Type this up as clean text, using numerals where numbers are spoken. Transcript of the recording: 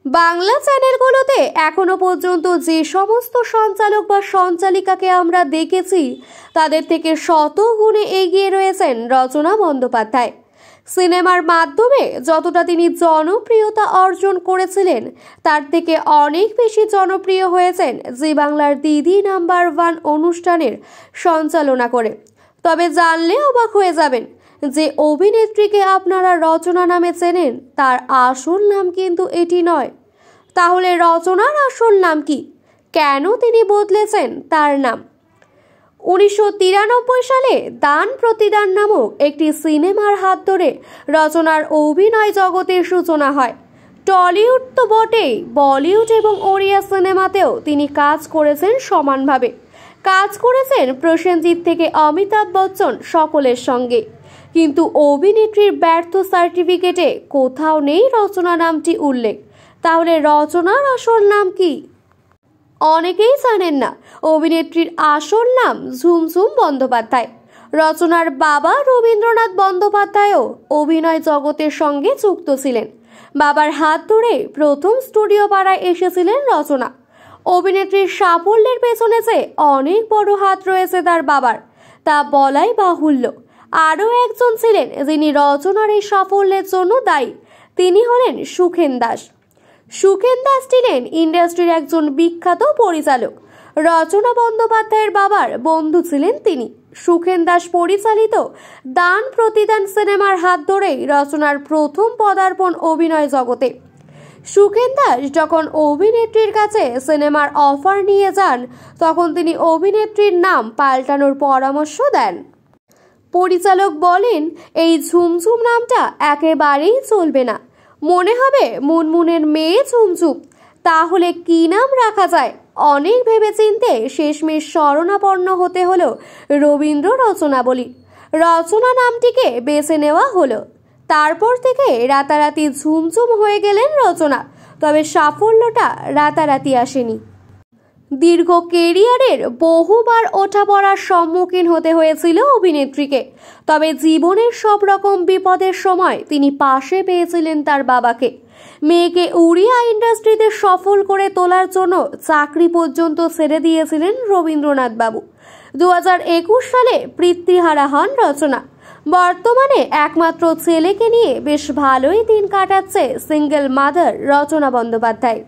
বাংলা চ্যানেলগুলোতে এখনো পর্যন্ত যে সমস্ত সঞ্চালক বা সঞ্চালিকাকে আমরা দেখেছি তাদের থেকে শত গুণে এগিয়ে রয়েছেন রচনা বন্দ্যোপাধ্যায়। সিনেমার মাধ্যমে যতটা তিনি জনপ্রিয়তা অর্জন করেছিলেন তার থেকে অনেক বেশি জনপ্রিয় হয়েছেন জি বাংলার দিদি নাম্বার 1 অনুষ্ঠানের সঞ্চালনা করে। তবে জানলে অবাক হয়ে যাবেন যে অভিনেত্রীকে আপনারা রচনা নামে চেনেন তার আসল নাম কিন্তু এটি নয়। তাহলে রচনার আসল নাম কি? কেন তিনি বদলেছেন তার নাম? 1993 সালে দান প্রতিদান নামক একটি সিনেমার হাত ধরে রচনার অভিনয় জগতের সূচনা হয়। টলিউড তো বটেই, বলিউড এবং ওড়িয়া সিনেমাতেও তিনি কাজ করেছেন সমানভাবে। কাজ করেছেন প্রসেনজিৎ থেকে অমিতাভ বচ্চন সকলের সঙ্গে। কিন্তু অভিনেত্রীর ব্যর্থ সার্টিফিকেটে কোথাও নেই রচনা নামটি উল্লেখ। তাহলে রচনার আসল নাম কি? অনেকেই জানেন না অভিনেত্রীর আসল নাম ঝুমঝুম বন্দ্যোপাধ্যায়। রচনার বাবা রবীন্দ্রনাথ বন্দ্যোপাধ্যায়ও অভিনয় জগতের সঙ্গে যুক্ত ছিলেন। বাবার হাত ধরে প্রথম স্টুডিও পাড়ায় এসেছিলেন রচনা। অভিনেত্রীর সাফল্যের পেছনে যে অনেক বড় হাত রয়েছে তার বাবার, তা বলাই বাহুল্য। আরও একজন ছিলেন যিনি রচনার এই সাফল্যের জন্য দায়ী। তিনি হলেন সুখেন দাস। সুখেন দাস ছিলেন ইন্ডাস্ট্রির একজন বিখ্যাত পরিচালক। রচনা বন্দ্যোপাধ্যায়ের বাবার বন্ধু ছিলেন তিনি। সুখেন দাস পরিচালিত দান প্রতিদান সিনেমার হাত ধরেই রচনার প্রথম পদার্পণ অভিনয় জগতে। সুখেন দাস যখন অভিনেত্রীর কাছে সিনেমার অফার নিয়ে যান তখন তিনি অভিনেত্রীর নাম পাল্টানোর পরামর্শ দেন। পরিচালক বলেন, এই ঝুমঝুম নামটা একেবারেই চলবে না, মনে হবে মুনমুনের মেয়ে ঝুমঝুম। তাহলে কি নাম রাখা যায়? অনেক ভেবেচিন্তে শেষমেশ শরণাপন্ন হতে হলো রবীন্দ্র রচনাবলী। রচনা নামটিকে বেছে নেওয়া হলো। তারপর থেকে রাতারাতি ঝুমঝুম হয়ে গেলেন রচনা। তবে সাফল্যটা রাতারাতি আসেনি। দীর্ঘ কেরিয়ারের বহুবার ওঠাপড়ার সম্মুখীন হতে হয়েছিল অভিনেত্রীকে। তবে জীবনের সব রকম বিপদের সময় তিনি পাশে পেয়েছিলেন তার বাবাকে। মেয়েকে উড়িয়া ইন্ডাস্ট্রিতে সফল করে তোলার জন্য চাকরি পর্যন্ত ছেড়ে দিয়েছিলেন রবীন্দ্রনাথ বাবু। 2021 সালে পিতৃহারা হন রচনা। বর্তমানে একমাত্র ছেলেকে নিয়ে বেশ ভালোই দিন কাটাচ্ছে সিঙ্গেল মাদার রচনা বন্দ্যোপাধ্যায়।